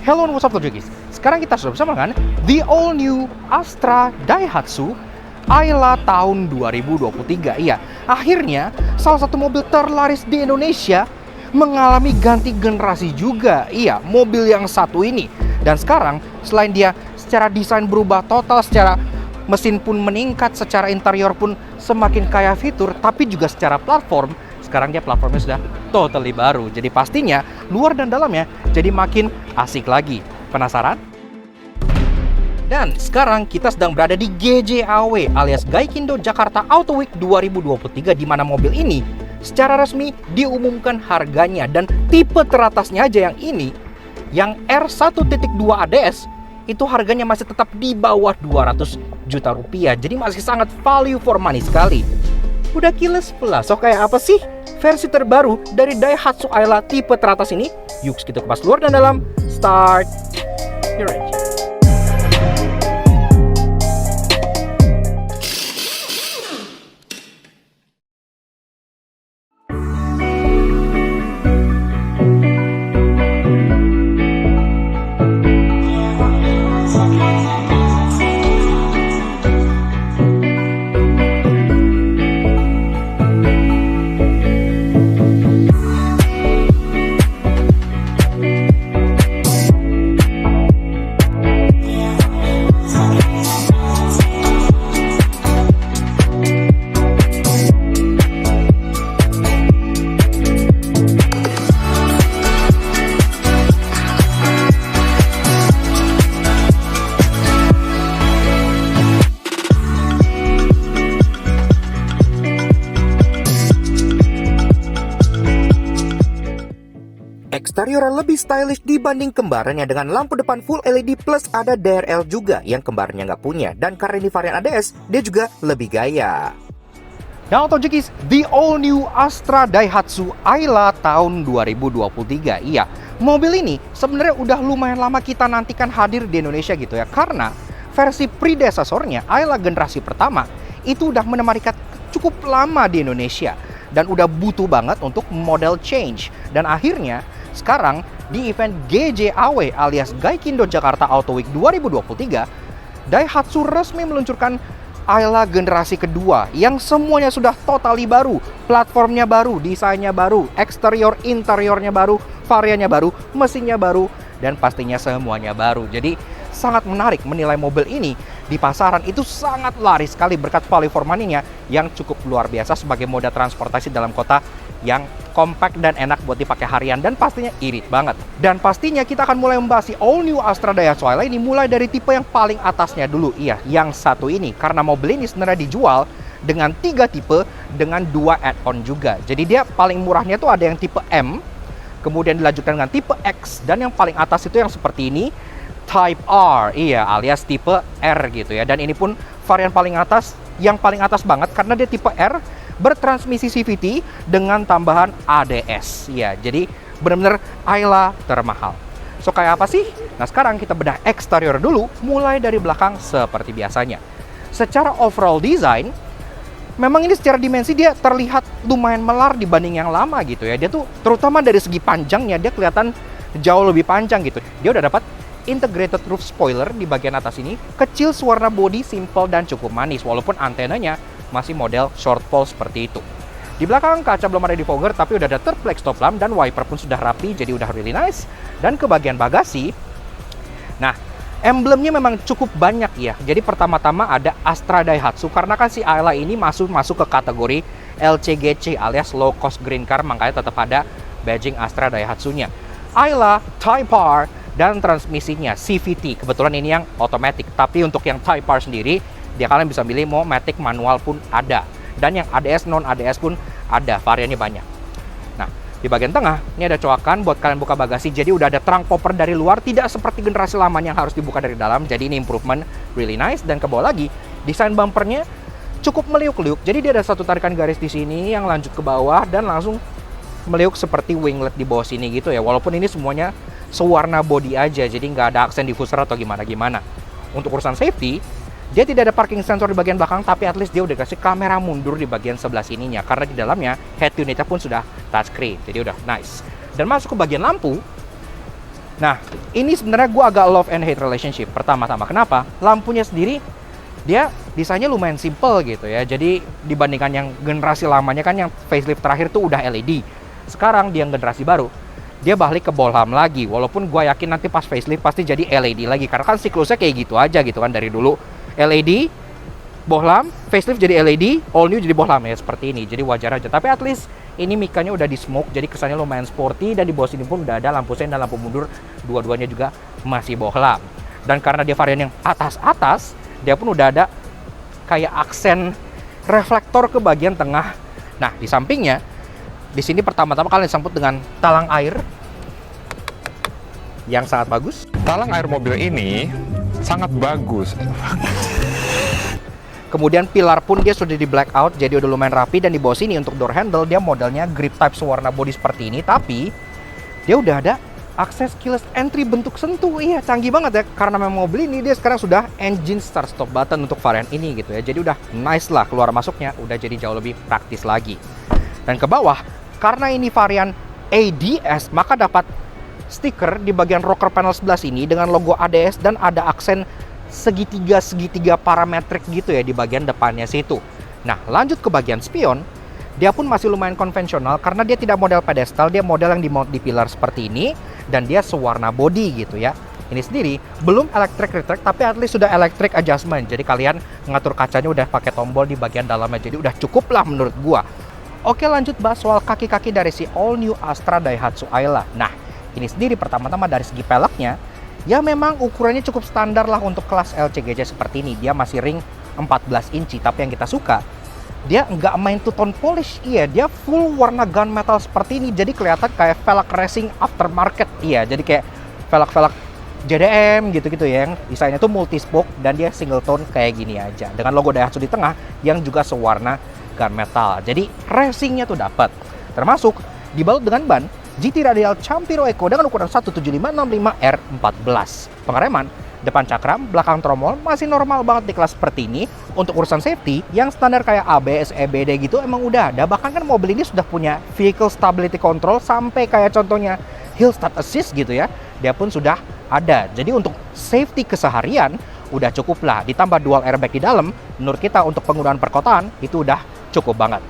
Hello and what's up Tojokis. Sekarang kita sudah bersama dengan the all new Astra Daihatsu Ayla tahun 2023. Iya, akhirnya salah satu mobil terlaris di Indonesia mengalami ganti generasi juga. Iya, mobil yang satu ini. Dan sekarang selain dia secara desain berubah total, secara mesin pun meningkat, secara interior pun semakin kaya fitur, tapi juga secara platform, sekarang dia platformnya sudah totally baru. Jadi pastinya luar dan dalamnya jadi makin asik lagi. Penasaran? Dan sekarang kita sedang berada di GJAW alias Gaikindo Jakarta Auto Week 2023, di mana mobil ini secara resmi diumumkan harganya, dan tipe teratasnya aja yang ini, yang R1.2 ADS, itu harganya masih tetap di bawah 200 juta rupiah. Jadi masih sangat value for money sekali. Udah keyless plus, so kayak apa sih versi terbaru dari Daihatsu Ayla tipe teratas ini? Yuk kita kupas luar dan dalam. Start your engine. Eksterior lebih stylish dibanding kembarannya dengan lampu depan full LED plus ada DRL juga yang kembarannya nggak punya. Dan karena ini varian ADS, dia juga lebih gaya. Now Tojokis, the all new Astra Daihatsu Ayla tahun 2023. Iya, mobil ini sebenarnya udah lumayan lama kita nantikan hadir di Indonesia gitu ya. Karena versi predesesornya Ayla generasi pertama itu udah menemani cukup lama di Indonesia dan udah butuh banget untuk model change. Dan akhirnya sekarang di event GJAW alias Gaikindo Jakarta Auto Week 2023, Daihatsu resmi meluncurkan Ayla generasi kedua yang semuanya sudah totally baru. Platformnya baru, desainnya baru, eksterior interiornya baru, variannya baru, mesinnya baru, dan pastinya semuanya baru. Jadi sangat menarik menilai mobil ini di pasaran. Itu sangat laris sekali berkat value for money-nya yang cukup luar biasa sebagai moda transportasi dalam kota yang compact dan enak buat dipakai harian, dan pastinya irit banget. Dan pastinya kita akan mulai membahas si all new Astra Daihatsu Ayla ini mulai dari tipe yang paling atasnya dulu. Iya, yang satu ini, karena mobil ini sebenarnya dijual dengan 3 tipe dengan 2 add-on juga. Jadi dia paling murahnya tuh ada yang tipe M, kemudian dilanjutkan dengan tipe X, dan yang paling atas itu yang seperti ini, Type R, iya, alias tipe R gitu ya. Dan ini pun varian paling atas, yang paling atas banget karena dia tipe R, bertransmisi CVT dengan tambahan ADS. Ya, jadi benar-benar Ayla termahal. So kayak apa sih? Nah, sekarang kita bedah eksterior dulu, mulai dari belakang seperti biasanya. Secara overall design, memang ini secara dimensi dia terlihat lumayan melar dibanding yang lama gitu ya. Dia tuh terutama dari segi panjangnya dia kelihatan jauh lebih panjang gitu. Dia udah dapat integrated roof spoiler di bagian atas ini, kecil, warna body simple dan cukup manis, walaupun antenanya masih model short pole seperti itu. Di belakang kaca belum ada defogger, tapi udah ada third flex stop lamp dan wiper pun sudah rapi, jadi udah really nice. Dan ke bagian bagasi, nah emblemnya memang cukup banyak ya. Jadi pertama-tama ada Astra Daihatsu, karena kan si Ayla ini masuk ke kategori LCGC alias low cost green car, makanya tetap ada badging Astra Daihatsu-nya. Ayla, Type R, dan transmisinya CVT. Kebetulan ini yang otomatis, tapi untuk yang Type R sendiri, dia kalian bisa pilih mau matic, manual pun ada. Dan yang ADS, non ADS pun ada, variannya banyak. Nah, di bagian tengah, ini ada coakan buat kalian buka bagasi. Jadi udah ada trunk popper dari luar, tidak seperti generasi lamanya yang harus dibuka dari dalam. Jadi ini improvement, really nice. Dan ke bawah lagi, desain bumpernya cukup meliuk-liuk. Jadi dia ada satu tarikan garis di sini yang lanjut ke bawah dan langsung meliuk seperti winglet di bawah sini gitu ya. Walaupun ini semuanya sewarna body aja, jadi nggak ada aksen diffuser atau gimana-gimana. Untuk urusan safety, dia tidak ada parking sensor di bagian belakang, tapi at least dia udah kasih kamera mundur di bagian sebelah sininya, karena di dalamnya head unitnya pun sudah touchscreen, jadi udah nice. Dan masuk ke bagian lampu, Nah, ini sebenarnya gue agak love and hate relationship. Pertama-tama, kenapa? Lampunya sendiri, dia desainnya lumayan simple gitu ya. Jadi dibandingkan yang generasi lamanya kan yang facelift terakhir tuh udah LED. Sekarang dia yang generasi baru, dia balik ke bohlam lagi. Walaupun gue yakin nanti pas facelift pasti jadi LED lagi. Karena kan siklusnya kayak gitu aja gitu kan. Dari dulu LED, bohlam, facelift jadi LED, all new jadi bohlam ya seperti ini. Jadi wajar aja. Tapi at least ini mikanya udah di smoke, jadi kesannya lumayan sporty. Dan di bawah sini pun udah ada lampu sen dan lampu mundur, dua-duanya juga masih bohlam. Dan karena dia varian yang atas-atas, dia pun udah ada kayak aksen reflektor ke bagian tengah. Nah, di sampingnya, di sini pertama-tama kalian disambut dengan talang air yang sangat bagus. Talang air mobil ini sangat bagus. Kemudian pilar pun dia sudah di blackout, jadi udah lumayan rapi. Dan di bawah sini untuk door handle dia modelnya grip type sewarna body seperti ini, tapi dia udah ada akses keyless entry bentuk sentuh. Iya, canggih banget ya. Karena memang mobil ini dia sekarang sudah engine start stop button untuk varian ini gitu ya. Jadi udah nice lah keluar masuknya, udah jadi jauh lebih praktis lagi. Dan ke bawah, karena ini varian ADS, maka dapat stiker di bagian rocker panel sebelah sini dengan logo ADS dan ada aksen segitiga parametrik gitu ya di bagian depannya situ. Nah, lanjut ke bagian spion, dia pun masih lumayan konvensional karena dia tidak model pedestal, dia model yang dimount di pilar seperti ini dan dia sewarna body gitu ya. Ini sendiri belum electric retract tapi at least sudah electric adjustment. Jadi kalian ngatur kacanya udah pakai tombol di bagian dalamnya. Jadi udah cukup lah menurut gua. Oke, lanjut bahas soal kaki-kaki dari si all new Astra Daihatsu Ayla. Nah, ini sendiri pertama-tama dari segi peleknya, ya memang ukurannya cukup standar lah untuk kelas LCGC seperti ini. Dia masih ring 14 inci, tapi yang kita suka, dia nggak main two-tone polish. Iya, dia full warna gunmetal seperti ini. Jadi kelihatan kayak velg racing aftermarket. Iya, jadi kayak velg-velg JDM gitu-gitu ya. Yang desainnya tuh multi-spoke dan dia single tone kayak gini aja. Dengan logo Daihatsu di tengah yang juga sewarna gunmetal. Jadi racingnya tuh dapat. Termasuk dibalut dengan ban GT Radial Campiro Eco dengan ukuran 17565R14. Pengereman, depan cakram, belakang tromol masih normal banget di kelas seperti ini. Untuk urusan safety, yang standar kayak ABS, EBD gitu emang udah ada. Bahkan kan mobil ini sudah punya Vehicle Stability Control sampai kayak contohnya Hill Start Assist gitu ya. Dia pun sudah ada. Jadi untuk safety keseharian udah cukup lah. Ditambah dual airbag di dalam, menurut kita untuk penggunaan perkotaan itu udah cukup banget.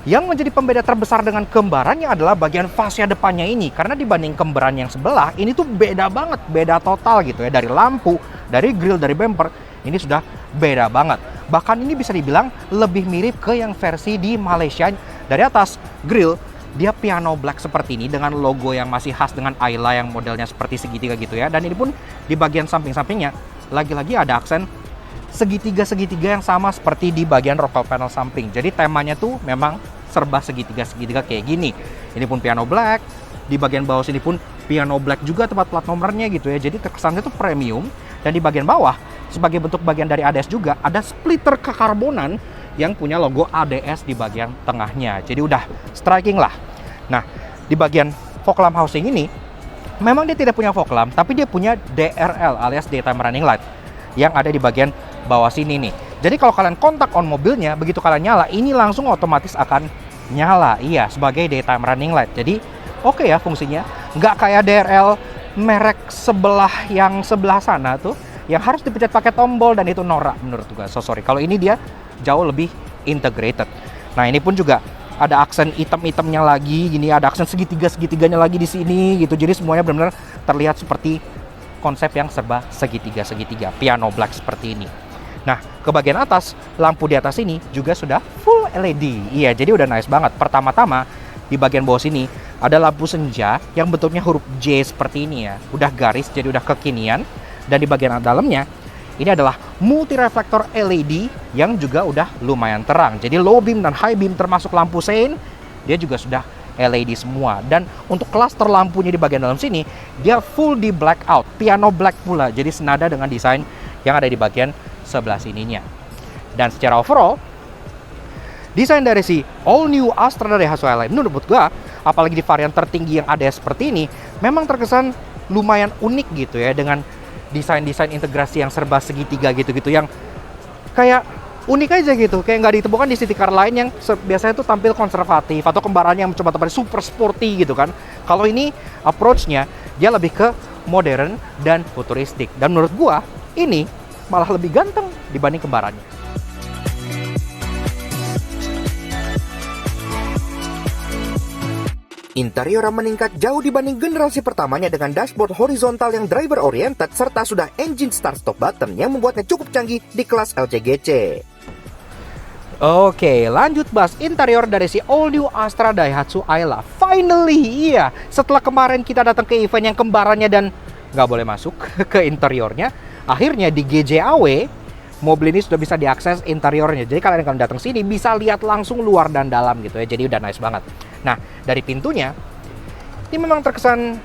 Yang menjadi pembeda terbesar dengan kembarannya adalah bagian fascia depannya ini. Karena dibanding kembaran yang sebelah, ini tuh beda banget, beda total gitu ya. Dari lampu, dari grill, dari bumper, ini sudah beda banget. Bahkan ini bisa dibilang lebih mirip ke yang versi di Malaysia. Dari atas grill, dia piano black seperti ini dengan logo yang masih khas dengan Ayla yang modelnya seperti segitiga gitu ya. Dan ini pun di bagian samping-sampingnya, lagi-lagi ada aksen segitiga-segitiga yang sama seperti di bagian rocker panel samping. Jadi temanya tuh memang serba segitiga-segitiga kayak gini. Ini pun piano black, di bagian bawah sini pun piano black juga tempat plat nomornya gitu ya. Jadi terkesannya tuh premium. Dan di bagian bawah, sebagai bentuk bagian dari ADS juga, ada splitter kekarbonan yang punya logo ADS di bagian tengahnya. Jadi udah striking lah. Nah, di bagian fog lamp housing ini, memang dia tidak punya fog lamp, tapi dia punya DRL alias Daytime Running Light yang ada di bagian bawah sini nih. Jadi kalau kalian kontak on mobilnya, begitu kalian nyala, ini langsung otomatis akan nyala. Iya, sebagai daytime running light. Jadi oke ya fungsinya. Nggak kayak DRL merek yang sebelah sana tuh, yang harus dipencet pakai tombol dan itu norak menurut gue. So sorry. Kalau ini dia jauh lebih integrated. Nah, ini pun juga ada aksen hitam-hitamnya lagi, gini ada aksen segitiga-segitiganya lagi di sini gitu. Jadi semuanya benar-benar terlihat seperti konsep yang serba segitiga-segitiga, piano black seperti ini. Nah, ke bagian atas, lampu di atas ini juga sudah full LED. Iya, jadi udah nice banget. Pertama-tama, di bagian bawah sini ada lampu senja yang bentuknya huruf J seperti ini ya. Udah garis, jadi udah kekinian. Dan di bagian dalamnya, ini adalah multi reflektor LED yang juga udah lumayan terang. Jadi low beam dan high beam termasuk lampu sein, dia juga sudah LED semua. Dan untuk klaster lampunya di bagian dalam sini, dia full di blackout, piano black pula. Jadi senada dengan desain yang ada di bagian sebelah sininya. Dan secara overall, desain dari si all new Astra Daihatsu Ayla menurut gua, apalagi di varian tertinggi yang ada seperti ini, memang terkesan lumayan unik gitu ya, dengan desain-desain integrasi yang serba segitiga gitu-gitu, yang kayak unik aja gitu, kayak nggak ditemukan di city car lain yang biasanya tuh tampil konservatif atau kembarannya yang coba super sporty gitu kan. Kalau ini approach-nya dia lebih ke modern, dan futuristik. Dan menurut gua, ini malah lebih ganteng dibanding kembarannya. Interior meningkat jauh dibanding generasi pertamanya dengan dashboard horizontal yang driver oriented serta sudah engine start stop button yang membuatnya cukup canggih di kelas LCGC. Oke, lanjut bahas interior dari si all new Astra Daihatsu Ayla. Finally, iya, setelah kemarin kita datang ke event yang kembarannya dan nggak boleh masuk ke interiornya, akhirnya di GJAW mobil ini sudah bisa diakses interiornya. Jadi kalian kalau datang sini bisa lihat langsung luar dan dalam gitu ya. Jadi udah nice banget. Nah, dari pintunya ini memang terkesan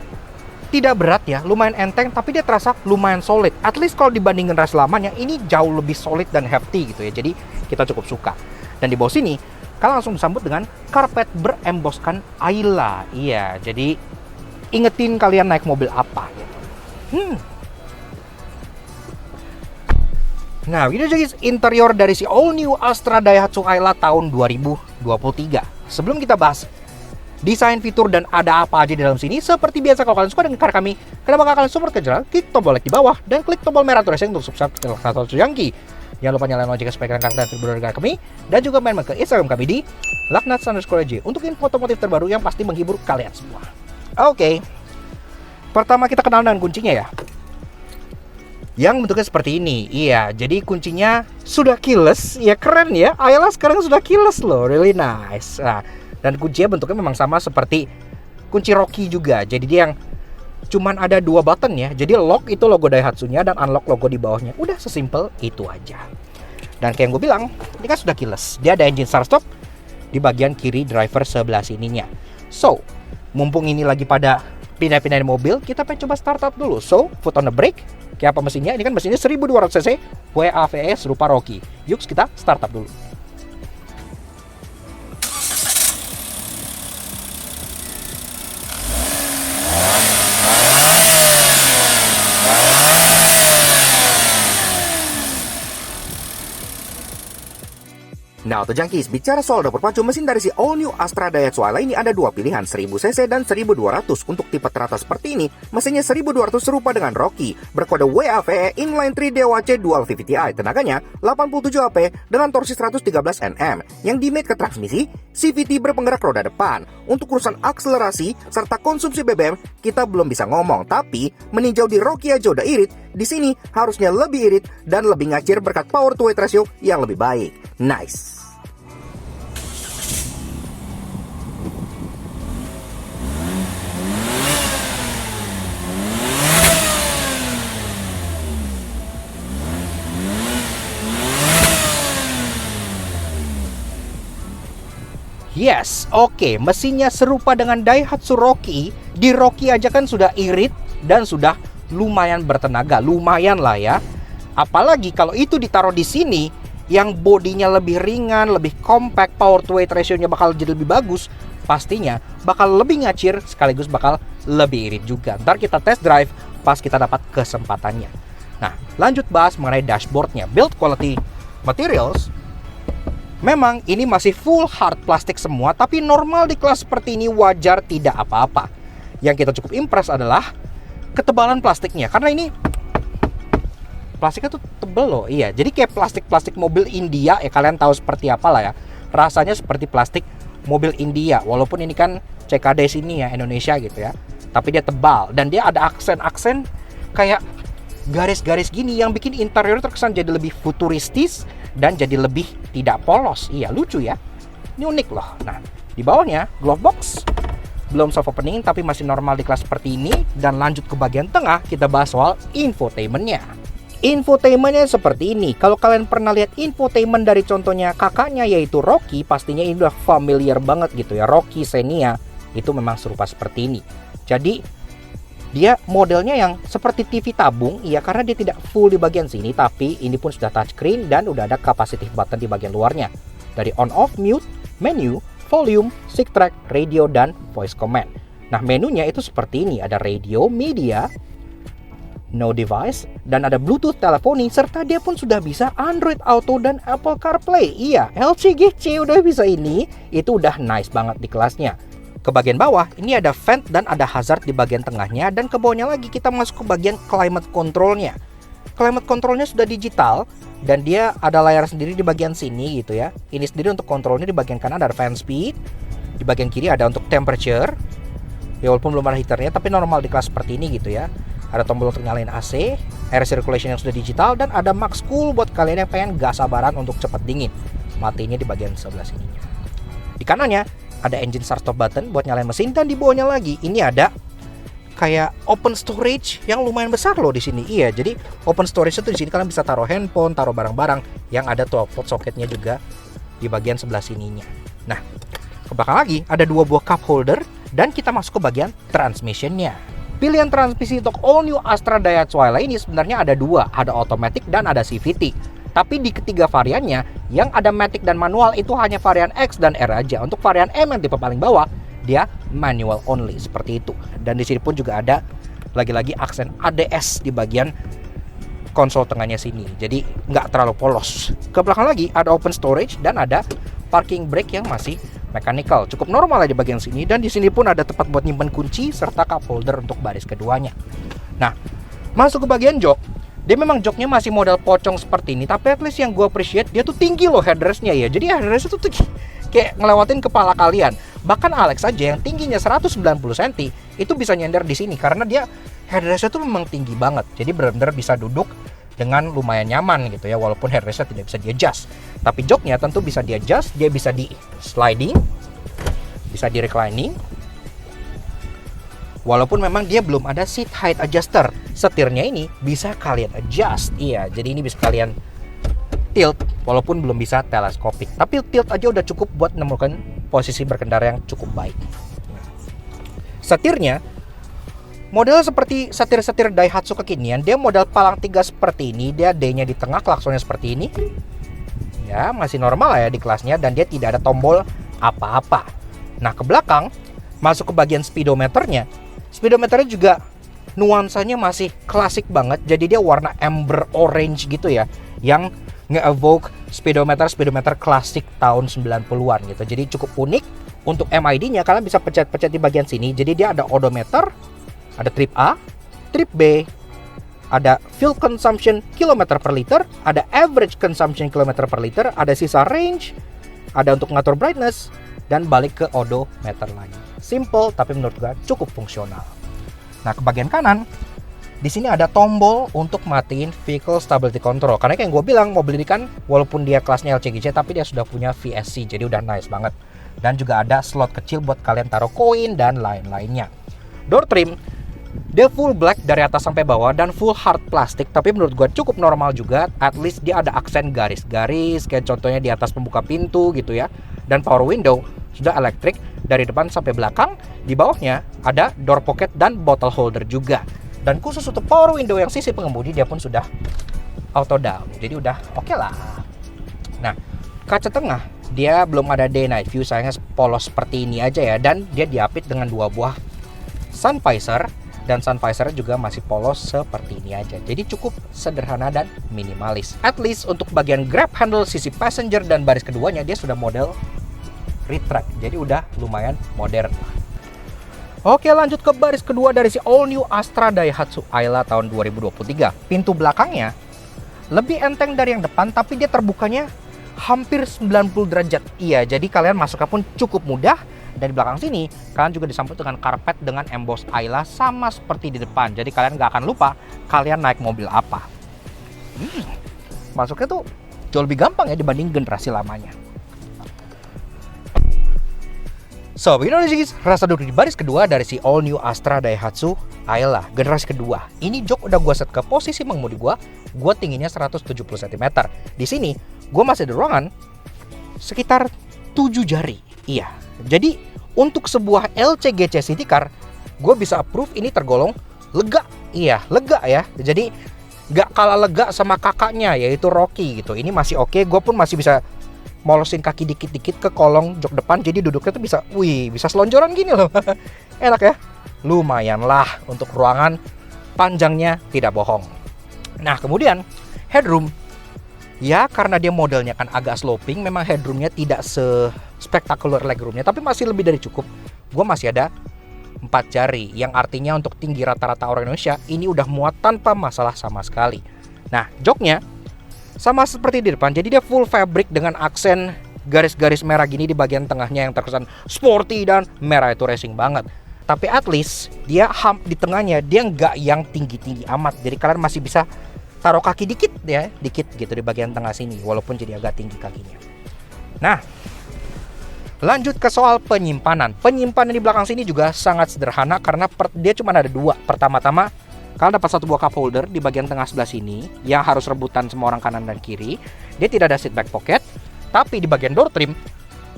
tidak berat ya, lumayan enteng, tapi dia terasa lumayan solid. At least kalau dibanding generasi lamanya, ini jauh lebih solid dan hefty gitu ya. Jadi kita cukup suka. Dan di bawah sini kalian langsung disambut dengan karpet beremboskan Ayla. Iya, jadi ingetin kalian naik mobil apa gitu. Nah, ini jadi interior dari si all new Astra Daihatsu Ayla tahun 2023. Sebelum kita bahas desain, fitur, dan ada apa aja di dalam sini, seperti biasa kalau kalian suka dengan karya kami, kenapa kalian support ke channel, klik tombol like di bawah dan klik tombol merah tulisnya untuk subscribe ke channel Satu Jangki. Jangan lupa nyalain lonceng supaya kalian terhubung dengan kami, dan juga main ke Instagram kami di laknat_j untuk info otomotif terbaru yang pasti menghibur kalian semua. Oke. Pertama kita kenal dengan kuncinya ya. Yang bentuknya seperti ini. Iya, jadi kuncinya sudah keyless. Ya keren ya. Ayla sekarang sudah keyless loh. Really nice. Nah, dan kuncinya bentuknya memang sama seperti kunci Rocky juga. Jadi dia yang cuman ada 2 button ya. Jadi lock itu logo Daihatsu-nya dan unlock logo di bawahnya. Udah sesimpel itu aja. Dan kayak yang gue bilang, ini kan sudah keyless. Dia ada engine start stop di bagian kiri driver sebelah sininya. So, mumpung ini lagi pada pindah-pindahin mobil, kita pengen coba start up dulu. So, foot on the brake. Kayak apa mesinnya? Ini kan mesinnya 1200 cc WAVS rupa Rocky. Yuk kita start up dulu. Nah, Auto Junkies, bicara soal dapur pacu mesin dari si all new Astra Daihatsu Ayla ini ada 2 pilihan, 1000cc dan 1200. Untuk tipe teratas seperti ini, mesinnya 1200 serupa dengan Rocky, berkode WAVE inline 3 DOHC dual VVTi, tenaganya 87 HP dengan torsi 113 Nm, yang dimate ke transmisi, CVT berpenggerak roda depan. Untuk urusan akselerasi serta konsumsi BBM, kita belum bisa ngomong, tapi meninjau di Rocky aja udah irit, di sini harusnya lebih irit dan lebih ngacir berkat power to weight ratio yang lebih baik. Nice. Yes, oke, mesinnya serupa dengan Daihatsu Rocky. Di Rocky aja kan sudah irit dan sudah lumayan bertenaga, lumayan lah ya. Apalagi kalau itu ditaruh di sini, yang bodinya lebih ringan, lebih compact, power to weight ratio-nya bakal jadi lebih bagus. Pastinya bakal lebih ngacir sekaligus bakal lebih irit juga. Ntar kita test drive pas kita dapat kesempatannya. Nah, lanjut bahas mengenai dashboardnya. Build quality materials. Memang ini masih full hard plastik semua, tapi normal di kelas seperti ini wajar, tidak apa-apa. Yang kita cukup impress adalah ketebalan plastiknya, karena ini plastiknya tuh tebel loh. Iya, jadi kayak plastik-plastik mobil India ya, kalian tahu seperti apa lah ya. Rasanya seperti plastik mobil India, walaupun ini kan CKD sini ya, Indonesia gitu ya. Tapi dia tebal dan dia ada aksen-aksen kayak garis-garis gini yang bikin interior terkesan jadi lebih futuristis dan jadi lebih tidak polos. Iya, lucu ya. Ini unik loh. Nah, di bawahnya glove box. Belum soft opening tapi masih normal di kelas seperti ini. Dan lanjut ke bagian tengah, kita bahas soal infotainmentnya. Infotainmentnya seperti ini. Kalau kalian pernah lihat infotainment dari contohnya kakaknya yaitu Rocky, pastinya ini udah familiar banget gitu ya. Rocky Xenia itu memang serupa seperti ini. Jadi dia modelnya yang seperti TV tabung, ya, karena dia tidak full di bagian sini, tapi ini pun sudah touchscreen dan udah ada capacitive button di bagian luarnya. Dari on off, mute, menu, volume, sync track, radio, dan voice command. Nah, menunya itu seperti ini, ada radio, media, no device, dan ada Bluetooth teleponi, serta dia pun sudah bisa Android Auto dan Apple CarPlay. Iya, LCGC udah bisa ini, itu udah nice banget di kelasnya. Ke bagian bawah, ini ada vent dan ada hazard di bagian tengahnya. Dan ke bawahnya lagi kita masuk ke bagian climate controlnya. Climate controlnya sudah digital dan dia ada layar sendiri di bagian sini gitu ya. Ini sendiri untuk kontrolnya, di bagian kanan ada fan speed, di bagian kiri ada untuk temperature. Ya walaupun belum ada heaternya, tapi normal di kelas seperti ini gitu ya. Ada tombol untuk nyalain AC, air circulation yang sudah digital, dan ada max cool buat kalian yang pengen gak sabaran untuk cepat dingin. Matinya di bagian sebelah sininya. Di kanannya ada engine start stop button buat nyalain mesin, dan di bawahnya lagi ini ada kayak open storage yang lumayan besar loh di sini. Iya, jadi open storage itu di sini kalian bisa taruh handphone, taruh barang-barang yang ada 12 volt socketnya juga di bagian sebelah sininya. Nah, ke belakang lagi ada 2 buah cup holder dan kita masuk ke bagian transmissionnya. Pilihan transmisi untuk all new Astra Daihatsu Ayla ini sebenarnya ada 2, ada automatic dan ada CVT. Tapi di ketiga variannya, yang ada matic dan manual itu hanya varian X dan R aja. Untuk varian M yang tipe paling bawah, dia manual only, seperti itu. Dan di sini pun juga ada lagi-lagi aksen ADS di bagian konsol tengahnya sini. Jadi nggak terlalu polos. Ke belakang lagi ada open storage dan ada parking brake yang masih mechanical. Cukup normal ya di bagian sini. Dan di sini pun ada tempat buat nyimpan kunci serta cup holder untuk baris keduanya. Nah, masuk ke bagian jok. Dia memang joknya masih model pocong seperti ini, tapi at least yang gue appreciate dia tuh tinggi loh headrestnya ya. Jadi headrest itu tuh kayak ngelewatin kepala kalian. Bahkan Alex aja yang tingginya 190 cm itu bisa nyender di sini karena dia headrestnya tuh memang tinggi banget. Jadi benar-benar bisa duduk dengan lumayan nyaman gitu ya, walaupun headrestnya tidak bisa di-adjust. Tapi joknya tentu bisa di-adjust, dia bisa di-sliding, bisa di-reclining. Walaupun memang dia belum ada seat height adjuster. Setirnya ini bisa kalian adjust. Iya, jadi ini bisa kalian tilt walaupun belum bisa teleskopik. Tapi tilt aja udah cukup buat menemukan posisi berkendara yang cukup baik. Setirnya model seperti setir-setir Daihatsu kekinian. Dia model palang 3 seperti ini. Dia D-nya di tengah, klaksonnya seperti ini. Ya, masih normal lah ya di kelasnya. Dan dia tidak ada tombol apa-apa. Nah, ke belakang masuk ke bagian speedometernya. Speedometernya juga nuansanya masih klasik banget. Jadi dia warna amber orange gitu ya, yang nge-evoke speedometer klasik tahun 90-an gitu. Jadi cukup unik. Untuk MID-nya kalian bisa pencet-pencet di bagian sini. Jadi dia ada odometer, ada trip A, trip B, ada fuel consumption kilometer per liter, ada average consumption kilometer per liter, ada sisa range, ada untuk ngatur brightness, dan balik ke odometer lagi. Simple tapi menurut gue cukup fungsional. Nah, ke bagian kanan di sini ada tombol untuk matiin vehicle stability control. Karena kayak yang gue bilang, mobil ini kan walaupun dia kelasnya LCGC tapi dia sudah punya VSC, jadi udah nice banget. Dan juga ada slot kecil buat kalian taruh koin dan lain-lainnya. Door trim dia full black dari atas sampai bawah dan full hard plastik, tapi menurut gue cukup normal juga. At least dia ada aksen garis-garis kayak contohnya di atas pembuka pintu gitu ya. Dan power window sudah elektrik dari depan sampai belakang. Di bawahnya ada door pocket dan bottle holder juga. Dan khusus untuk power window yang sisi pengemudi dia pun sudah auto down. Jadi udah oke lah. Nah, kaca tengah dia belum ada day night view, sayangnya polos seperti ini aja ya. Dan dia diapit dengan 2 buah sun visor. Dan sun visor juga masih polos seperti ini aja. Jadi cukup sederhana dan minimalis. At least untuk bagian grab handle sisi passenger dan baris keduanya dia sudah model retract. Jadi udah lumayan modern. Oke, lanjut ke baris kedua dari si all new Astra Daihatsu Ayla tahun 2023. Pintu belakangnya lebih enteng dari yang depan, tapi dia terbukanya hampir 90 derajat. Iya, jadi kalian masuknya pun cukup mudah. Dan di belakang sini kalian juga disambut dengan karpet dengan emboss Ayla sama seperti di depan. Jadi kalian gak akan lupa kalian naik mobil apa. Masuknya tuh jauh lebih gampang ya dibanding generasi lamanya. So, begini guys, rasa duduk di baris kedua dari si all new Astra Daihatsu Ayla generasi kedua. Ini jok udah gue set ke posisi mengemudi gue tingginya 170 cm. Di sini gue masih ada ruangan sekitar 7 jari. Iya, jadi untuk sebuah LCGC City Car, gue bisa approve ini tergolong lega. Iya, lega ya. Jadi gak kalah lega sama kakaknya yaitu Rocky gitu. Ini masih oke. Gue pun masih bisa molosin kaki dikit-dikit ke kolong jok depan. Jadi duduknya tuh bisa selonjoran gini loh. Enak ya. Lumayan lah untuk ruangan, panjangnya tidak bohong. Nah, kemudian headroom. Ya, karena dia modelnya kan agak sloping, memang headroomnya tidak spektakuler legroomnya, tapi masih lebih dari cukup gue masih ada 4 jari, yang artinya untuk tinggi rata-rata orang Indonesia ini udah muat tanpa masalah sama sekali. Nah, joknya sama seperti di depan, jadi dia full fabric dengan aksen garis-garis merah gini di bagian tengahnya yang terkesan sporty dan merah itu racing banget. Tapi at least dia hump di tengahnya, dia nggak yang tinggi-tinggi amat, jadi kalian masih bisa taruh kaki dikit ya, dikit gitu di bagian tengah sini, walaupun jadi agak tinggi kakinya. Nah, lanjut ke soal penyimpanan. Penyimpanan di belakang sini juga sangat sederhana karena dia cuma ada 2. Pertama-tama, kalian dapat 1 buah cup holder di bagian tengah sebelah sini yang harus rebutan semua orang kanan dan kiri. Dia tidak ada seat back pocket, tapi di bagian door trim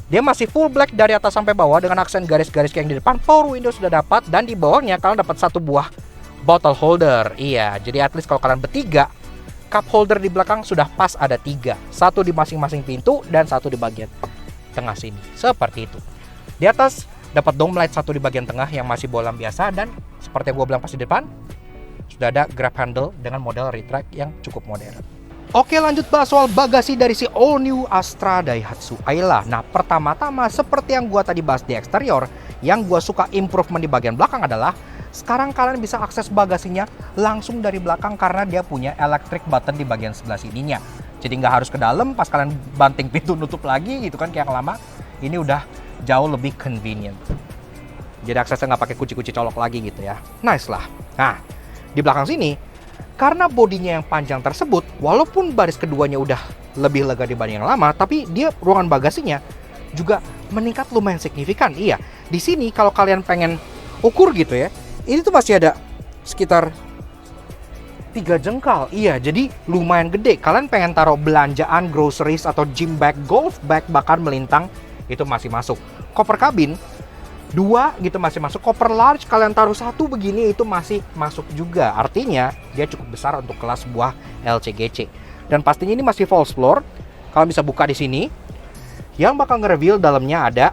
dia masih full black dari atas sampai bawah dengan aksen garis-garis kayak yang di depan. Power window sudah dapat, dan di bawahnya kalian dapat 1 buah bottle holder. Iya, jadi at least kalau kalian bertiga, cup holder di belakang sudah pas ada 3. 1 di masing-masing pintu dan 1 di bagian tengah sini. Seperti itu. Di atas dapat dome light 1 di bagian tengah yang masih bolam biasa, dan seperti yang gue bilang pas di depan sudah ada grab handle dengan model retract yang cukup modern. Oke, lanjut bahas soal bagasi dari si all new Astra Daihatsu Ayla. Nah, pertama-tama seperti yang gua tadi bahas di eksterior, yang gua suka improvement di bagian belakang adalah sekarang kalian bisa akses bagasinya langsung dari belakang karena dia punya electric button di bagian sebelah sininya. Jadi nggak harus ke dalam pas kalian banting pintu nutup lagi gitu kan kayak yang lama. Ini udah jauh lebih convenient. Jadi aksesnya nggak pakai kunci-kunci colok lagi gitu ya. Nice lah. Nah, di belakang sini karena bodinya yang panjang tersebut, walaupun baris keduanya udah lebih lega dibanding yang lama, tapi dia ruangan bagasinya juga meningkat lumayan signifikan. Iya, di sini kalau kalian pengen ukur gitu ya, ini tuh masih ada sekitar 3 jengkal. Iya, jadi lumayan gede. Kalian pengen taruh belanjaan, groceries, atau gym bag, golf bag, bahkan melintang, itu masih masuk. Koper kabin 2 gitu masih masuk. Koper large kalian taruh 1 begini itu masih masuk juga. Artinya dia cukup besar untuk kelas sebuah LCGC. Dan pastinya ini masih false floor. Kalian bisa buka di sini. Yang bakal nge-reveal dalamnya ada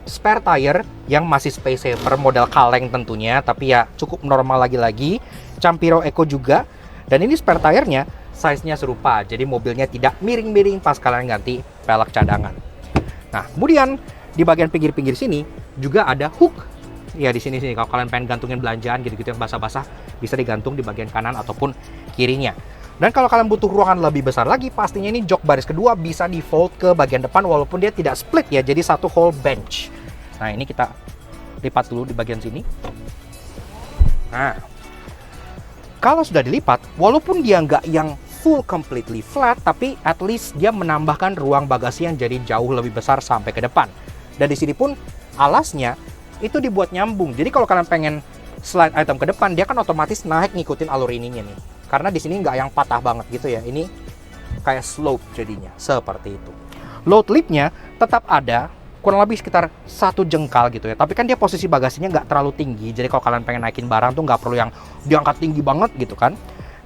spare tire yang masih space saver model kaleng tentunya, tapi ya cukup normal lagi-lagi. Campiro Eco juga. Dan ini spare tire-nya size-nya serupa. Jadi mobilnya tidak miring-miring pas kalian ganti pelek cadangan. Nah, kemudian di bagian pinggir-pinggir sini juga ada hook. Ya di sini kalau kalian pengen gantungin belanjaan gitu-gitu yang basah-basah, bisa digantung di bagian kanan ataupun kirinya. Dan kalau kalian butuh ruangan lebih besar lagi, pastinya ini jok baris kedua bisa di fold ke bagian depan walaupun dia tidak split ya, jadi 1 whole bench. Nah, ini kita lipat dulu di bagian sini. Nah, kalau sudah dilipat, walaupun dia nggak yang full completely flat, tapi at least dia menambahkan ruang bagasi yang jadi jauh lebih besar sampai ke depan. Dan di sini pun alasnya itu dibuat nyambung. Jadi kalau kalian pengen slide item ke depan, dia kan otomatis naik ngikutin alur ininya nih. Karena di sini nggak yang patah banget gitu ya. Ini kayak slope jadinya, seperti itu. Load lipnya tetap ada, kurang lebih sekitar 1 jengkal gitu ya. Tapi kan dia posisi bagasinya nggak terlalu tinggi. Jadi kalau kalian pengen naikin barang tuh nggak perlu yang diangkat tinggi banget gitu kan.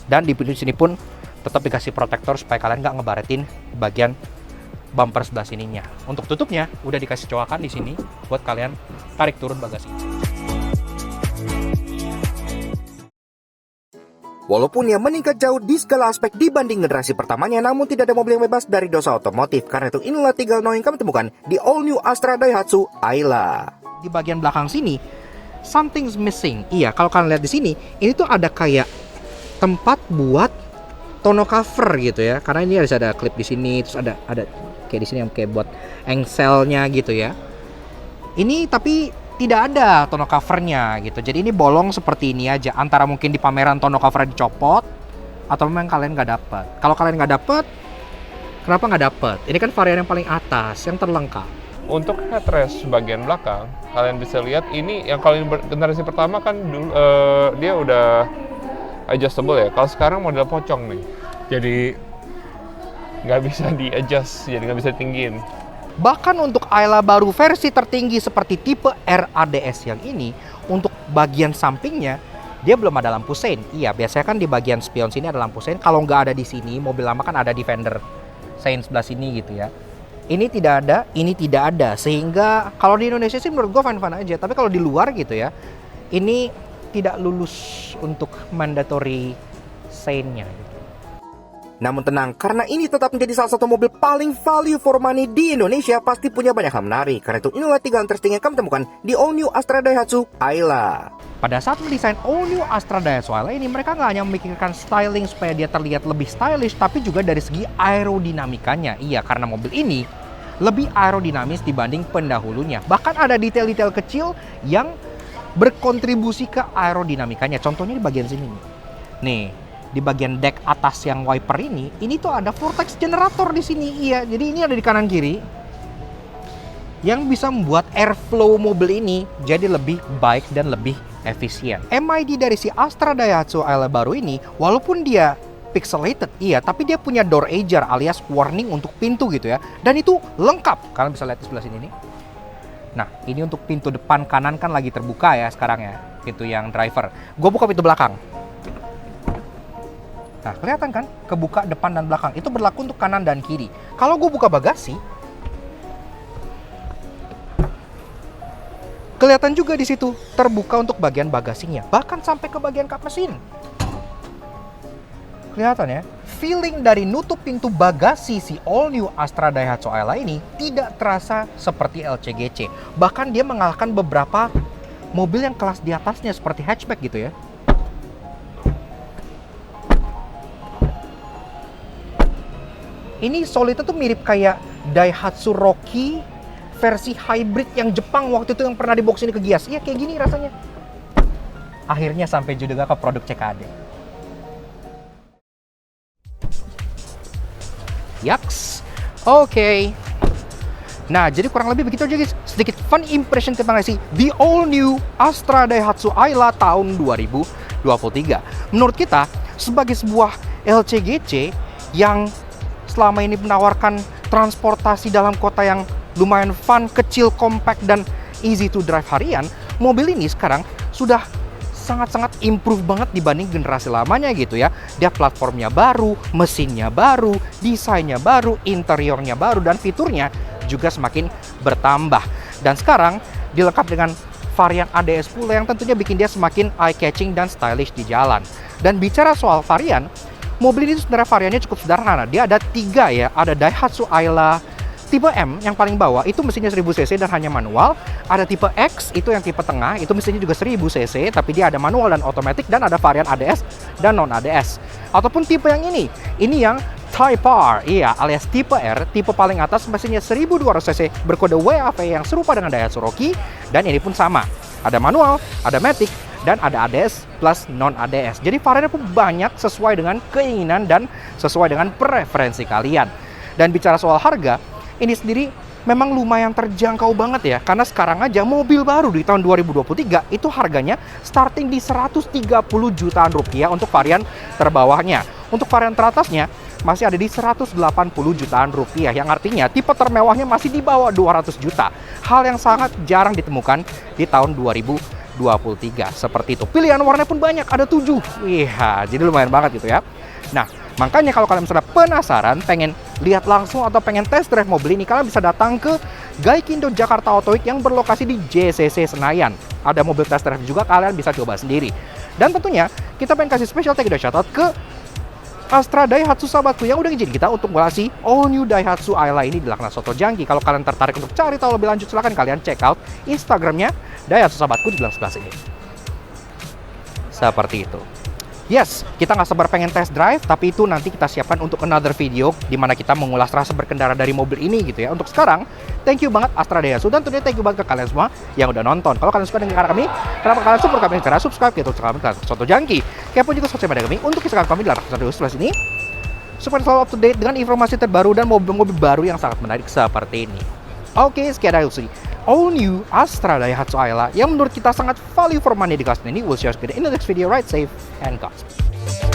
Dan di sini pun tetap dikasih protektor supaya kalian nggak ngebaretin bagian bumper sebelah sininya. Untuk tutupnya udah dikasih coakan di sini buat kalian tarik turun bagasi. Walaupun ia meningkat jauh di segala aspek dibanding generasi pertamanya, namun tidak ada mobil yang bebas dari dosa otomotif. Karena itu inilah 3 hal yang kami temukan di all new Astra Daihatsu Ayla. Di bagian belakang sini, something's missing. Iya, kalau kalian lihat di sini, ini tuh ada kayak tempat buat tonneau cover gitu ya. Karena ini ada klip di sini, terus ada kayak di sini yang kayak buat engselnya gitu ya. Ini tapi tidak ada tonneau covernya gitu. Jadi ini bolong seperti ini aja. Antara mungkin di pameran tonneau covernya dicopot, atau memang kalian nggak dapet. Kalau kalian nggak dapet, kenapa nggak dapet? Ini kan varian yang paling atas, yang terlengkap. Untuk headrest bagian belakang, kalian bisa lihat ini yang kalau generasi pertama kan dulu dia udah adjustable ya. Kalau sekarang model pocong nih. Jadi nggak bisa di-adjust, jadi nggak bisa tinggiin. Bahkan untuk Ayla baru versi tertinggi seperti tipe RADS yang ini, untuk bagian sampingnya dia belum ada lampu sein. Iya, biasanya kan di bagian spion sini ada lampu sein. Kalau nggak ada di sini, mobil lama kan ada di fender sein sebelah sini gitu ya. Ini tidak ada, ini tidak ada. Sehingga kalau di Indonesia sih menurut gue fun-fun aja. Tapi kalau di luar gitu ya, ini tidak lulus untuk mandatory sein-nya gitu. Namun tenang, karena ini tetap menjadi salah satu mobil paling value for money di Indonesia, pasti punya banyak hal menarik. Karena itu inilah 3 hal interesting yang kamu temukan di All New Astra Daihatsu Ayla. Pada saat mendesain All New Astra Daihatsu Ayla ini, mereka nggak hanya memikirkan styling supaya dia terlihat lebih stylish, tapi juga dari segi aerodinamikanya. Iya, karena mobil ini lebih aerodinamis dibanding pendahulunya. Bahkan ada detail-detail kecil yang berkontribusi ke aerodinamikanya. Contohnya di bagian sini nih, di bagian deck atas yang wiper ini tuh ada vortex generator di sini. Iya, jadi ini ada di kanan kiri yang bisa membuat airflow mobil ini jadi lebih baik dan lebih efisien. MID dari si Astra Daihatsu Ayla baru ini, walaupun dia pixelated, iya, tapi dia punya door ajar alias warning untuk pintu gitu ya. Dan itu lengkap. Kalian bisa lihat di sebelah sini nih. Nah, ini untuk pintu depan kanan kan lagi terbuka ya sekarang ya. Pintu yang driver. Gue buka pintu belakang. Nah, kelihatan kan? Kebuka depan dan belakang. Itu berlaku untuk kanan dan kiri. Kalau gue buka bagasi, kelihatan juga di situ terbuka untuk bagian bagasinya. Bahkan sampai ke bagian kap mesin. Kelihatan ya, feeling dari nutup pintu bagasi si All New Astra Daihatsu Ayla ini tidak terasa seperti LCGC. Bahkan dia mengalahkan beberapa mobil yang kelas di atasnya seperti hatchback gitu ya. Ini solidnya tuh mirip kayak Daihatsu Rocky versi hybrid yang Jepang waktu itu yang pernah dibox ini ke Gias. Iya, kayak gini rasanya. Akhirnya sampai juga ke produk CKD. Yaks, oke. Nah, jadi kurang lebih begitu aja guys. Sedikit fun impression tentang si The All New Astra Daihatsu Ayla tahun 2023. Menurut kita, sebagai sebuah LCGC yang selama ini menawarkan transportasi dalam kota yang lumayan fun, kecil, compact, dan easy to drive harian, mobil ini sekarang sudah sangat-sangat improve banget dibanding generasi lamanya gitu ya. Dia platformnya baru, mesinnya baru, desainnya baru, interiornya baru, dan fiturnya juga semakin bertambah. Dan sekarang dilengkapi dengan varian ADS pula yang tentunya bikin dia semakin eye-catching dan stylish di jalan. Dan bicara soal varian, mobil ini sebenarnya variannya cukup sederhana. Dia ada 3 ya, ada Daihatsu Ayla tipe M yang paling bawah itu mesinnya 1000 cc dan hanya manual. Ada tipe X itu yang tipe tengah, itu mesinnya juga 1000 cc tapi dia ada manual dan otomatis, dan ada varian ADS dan non ADS. Ataupun tipe yang ini yang Type R, iya, alias tipe R, tipe paling atas, mesinnya 1200 cc berkode WAV yang serupa dengan Daihatsu Rocky, dan ini pun sama. Ada manual, ada matic, dan ada ADS plus non ADS. Jadi variannya pun banyak sesuai dengan keinginan dan sesuai dengan preferensi kalian. Dan bicara soal harga, ini sendiri memang lumayan terjangkau banget ya. Karena sekarang aja mobil baru di tahun 2023 itu harganya starting di 130 jutaan rupiah untuk varian terbawahnya. Untuk varian teratasnya masih ada di 180 jutaan rupiah. Yang artinya tipe termewahnya masih di bawah 200 juta. Hal yang sangat jarang ditemukan di tahun 2023. Seperti itu. Pilihan warna pun banyak, ada 7. Iya, jadi lumayan banget gitu ya. Nah, makanya kalau kalian misalnya penasaran, pengen lihat langsung atau pengen test drive mobil ini, kalian bisa datang ke Gaikindo Jakarta Auto Week yang berlokasi di JCC Senayan. Ada mobil test drive juga, kalian bisa coba sendiri. Dan tentunya kita pengen kasih special thank you dan shoutout ke Astra Daihatsu sahabatku yang udah ngizinin kita untuk ngasih All New Daihatsu Ayla ini di Lakna Soto Jangki. Kalau kalian tertarik untuk cari tahu lebih lanjut, silahkan kalian check out Instagramnya Daihatsu sahabatku di belakang sebelah sini. Seperti itu. Yes, kita nggak sabar pengen test drive, tapi itu nanti kita siapkan untuk another video di mana kita mengulas rasa berkendara dari mobil ini gitu ya. Untuk sekarang, thank you banget Astra Daihatsu, dan tentunya thank you banget ke kalian semua yang udah nonton. Kalau kalian suka dengan karya kami, kenapa kalian support kami? Karena subscribe ke YouTube channel kami Soto Jangki. Kepo juga sosial media kami untuk Instagram kami di Lakna Soto sebelah sini, supaya selalu up to date dengan informasi terbaru dan mobil-mobil baru yang sangat menarik seperti ini. Oke, sekian dari All New Astra Daihatsu Ayla yang menurut kita sangat value for money di kelas ini. We'll share in the next video. Ride safe and godspeed.